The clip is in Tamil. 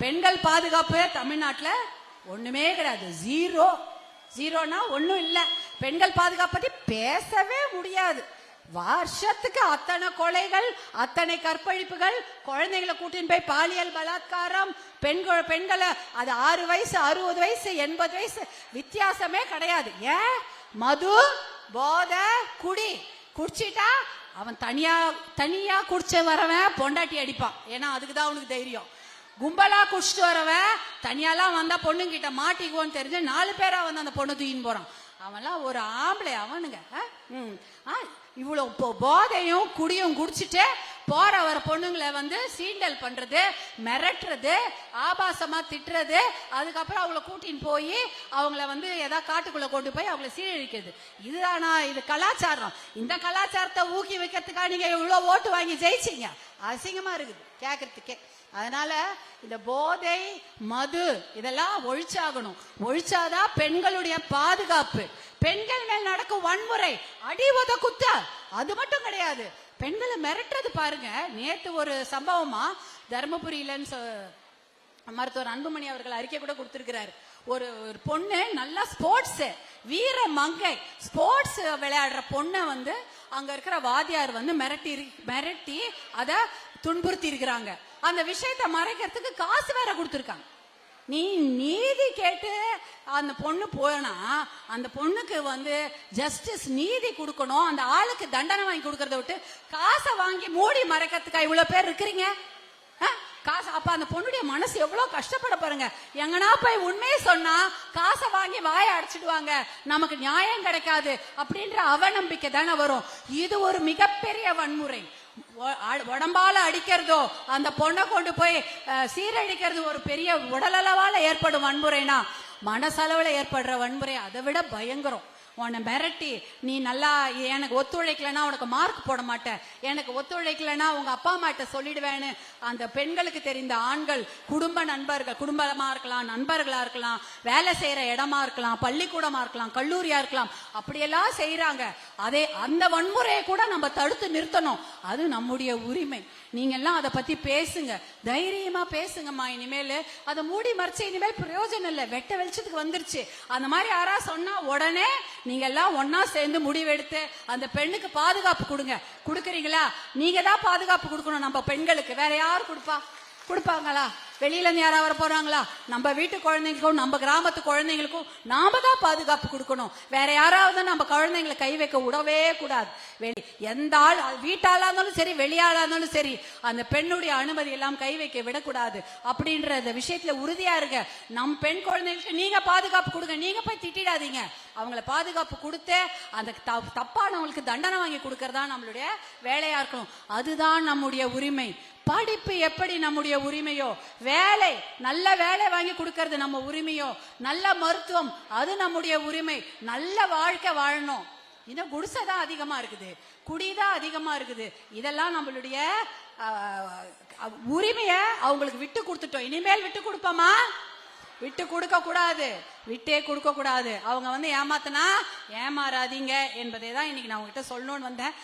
பெண்கள் பாதுகாப்பு தமிழ்நாட்டில் ஒண்ணுமே கிடையாது. ஜீரோ. ஜீரோனா ஒண்ணும் இல்ல. பெண்கள் பாதுகாப்பு பத்தி பேசவே முடியாது. வருஷத்துக்கு அத்தனை கொலைகள், அத்தனை கற்பழிப்புகள், குழந்தைகளை கூட்டின்னு போய் பாலியல் பலாத்காரம், பெண்களை அது 6 வயசு 60 வயசு 80 வயசு வித்தியாசமே கிடையாது. ஏன்? மது, போதை, குடி. குடிச்சிட்டா அவன் தனியா குடிச்ச வரவன் பொண்டாட்டி அடிப்பான். ஏன்னா அதுக்குதான் அவனுக்கு தைரியம். கும்பலா குடிச்சிட்டு வரவன் தனியாலாம் வந்தா பொண்ணுங்கிட்ட மாட்டிக்குவோன்னு தெரிஞ்சு 4 பேரா வந்து அந்த பொண்ணு தூக்கின்னு போறான். அவன்லாம் ஒரு ஆம்பளை அவனுங்க. இவ்வளவு போதையும் குடியும் குடிச்சிட்டு போற வர பொண்ணுங்களை வந்து சீண்டல் பண்றது, மிரட்டுறது, ஆபாசமா திட்டுறது, அதுக்கப்புறம் அவங்கள கூட்டின்னு போய் அவங்கள வந்து ஏதாவது காட்டுக்குள்ள கொண்டு போய் அவங்கள சீரழிக்கிறது. இதுதானா இது கலாச்சாரம்? இந்த கலாச்சாரத்தை ஊக்கி வைக்கிறதுக்காக நீங்க இவ்வளவு ஓட்டு வாங்கி ஜெயிச்சீங்க. அசிங்கமா இருக்குது கேட்கறதுக்கே. அதனால இந்த போதை, மது இதெல்லாம் ஒழிச்சாகணும். ஒழிச்சாதான் பெண்களுடைய பாதுகாப்பு. பெண்கள் மேல் நடக்கும் வன்முறை, அடி உத குத்த, அது மட்டும் கிடையாது, பெண்களை மிரட்டுறது பாருங்க. நேத்து ஒரு சம்பவமா தர்மபுரியிலன்னு மருத்துவர் அன்புமணி அவர்கள் அறிக்கை கூட கொடுத்திருக்கிறாரு. ஒரு பொண்ணு நல்லா ஸ்போர்ட்ஸ் வீர மங்கை, ஸ்போர்ட்ஸ் விளையாடுற பொண்ணை வந்து அங்க இருக்கிற வாத்தியார் வந்து மிரட்டி அத துன்புறுத்தி இருக்கிறாங்க. அந்த விஷயத்தை மறைக்கிறதுக்கு காசு வேற கொடுத்திருக்காங்க. நீ நீதி கேட்டு அந்த பொண்ணு போனா அந்த பொண்ணுக்கு வந்து ஜஸ்டிஸ் நீதி கொடுக்கணும். அந்த ஆளுக்கு தண்டனை வாங்கி கொடுக்கறத விட்டு காசை வாங்கி மூடி மறைக்கிறதுக்கா இவ்வளவு பேர் இருக்கிறீங்க? காசு அப்ப அந்த பொண்ணுடைய மனசு எவ்வளவு கஷ்டப்பட பாருங்க. எங்கன்னா போய் உண்மையை சொன்னா காசை வாங்கி வாயை அடிச்சிடுவாங்க, நமக்கு நியாயம் கிடைக்காது அப்படின்ற அவநம்பிக்கை தானே வரும். இது ஒரு மிகப்பெரிய வன்முறை. உடம்பால அடிக்கிறதோ அந்த பொண்ணை கொண்டு போய் சீரழிக்கிறது ஒரு பெரிய உடலளவால ஏற்படும் வன்முறைனா, மனசளவுல ஏற்படுற வன்முறை அதை விட பயங்கரம். உன்னை மிரட்டி நீ நல்லா எனக்கு ஒத்துழைக்கலன்னா உனக்கு மார்க் போட மாட்டேன், எனக்கு ஒத்துழைக்கலன்னா உங்க அப்பா அம்மாட்ட சொல்லிடுவேன்னு அந்த பெண்களுக்கு தெரிந்த ஆண்கள், குடும்ப நண்பர்கள், குடும்பமா இருக்கலாம், நண்பர்களா இருக்கலாம், வேலை செய்யற இடமா இருக்கலாம், பள்ளிக்கூடமா இருக்கலாம், கல்லூரியா இருக்கலாம், அப்படியெல்லாம் செய்யறாங்க. அதே அந்த வன்முறையை கூட நம்ம தடுத்து நிறுத்தணும். அது நம்முடைய உரிமை. நீங்க எல்லாம் அதை பத்தி பேசுங்க, தைரியமா பேசுங்கம்மா. இனிமேல் அதை மூடி மறைச்சு இனிமேல் பிரயோஜனம் இல்லை. வெட்ட வெளிச்சத்துக்கு வந்துருச்சு. அந்த மாதிரி யாரா சொன்னா உடனே நீங்க எல்லாம் ஒன்னா சேர்ந்து முடிவெடுத்து அந்த பெண்ணுக்கு பாதுகாப்பு கொடுங்க. கொடுக்குறீங்களா? நீங்க தான் பாதுகாப்பு கொடுக்கணும் நம்ம பெண்களுக்கு. வேற யார் கொடுப்பாங்களா? வெளியில இருந்து யாரா வர போறாங்களா? நம்ம வீட்டு குழந்தைங்களுக்கும் நம்ம கிராமத்து குழந்தைங்களுக்கும் நாம தான் பாதுகாப்பு கொடுக்கணும். வேற யாராவது நம்ம குழந்தைங்களை கை வைக்க விடவே கூடாது. எந்த ஆள் வீட்டாளா இருந்தாலும் சரி, வெளியாளா இருந்தாலும் சரி, அந்த பெண்ணுடைய அனுமதி எல்லாம் கை வைக்க விடக்கூடாது அப்படின்ற விஷயத்துல உறுதியா இருங்க. நம் பெண் குழந்தைங்களுக்கு நீங்க பாதுகாப்பு கொடுங்க. நீங்க போய் திட்டிடாதீங்க. அவங்கள பாதுகாப்பு கொடுத்து அந்த தப்பானவங்களுக்கு தண்டனை வாங்கி கொடுக்கறதா நம்மளுடைய வேலையா இருக்கணும். அதுதான் நம்முடைய உரிமை. படிப்பு எப்படி நம்முடைய உரிமையோ, வேலை நல்ல வேலை வாங்கி கொடுக்கறது நம்ம உரிமையோ, நல்ல மருத்துவம் அது நம்முடைய உரிமை. நல்ல வாழ்க்கை வாழணும். இந்த குடிசைதான் அதிகமா இருக்குது, குடிதான் அதிகமா இருக்குது. இதெல்லாம் நம்மளுடைய உரிமைய அவங்களுக்கு விட்டு கொடுத்துட்டோம். இனிமேல் விட்டு கொடுப்போமா? விட்டு கொடுக்க கூடாது, விட்டே கொடுக்க கூடாது. அவங்க வந்து ஏமாத்தினா ஏமாறாதீங்க என்பதை தான் இன்னைக்கு நான் உங்ககிட்ட சொல்லணும்னு வந்தேன்.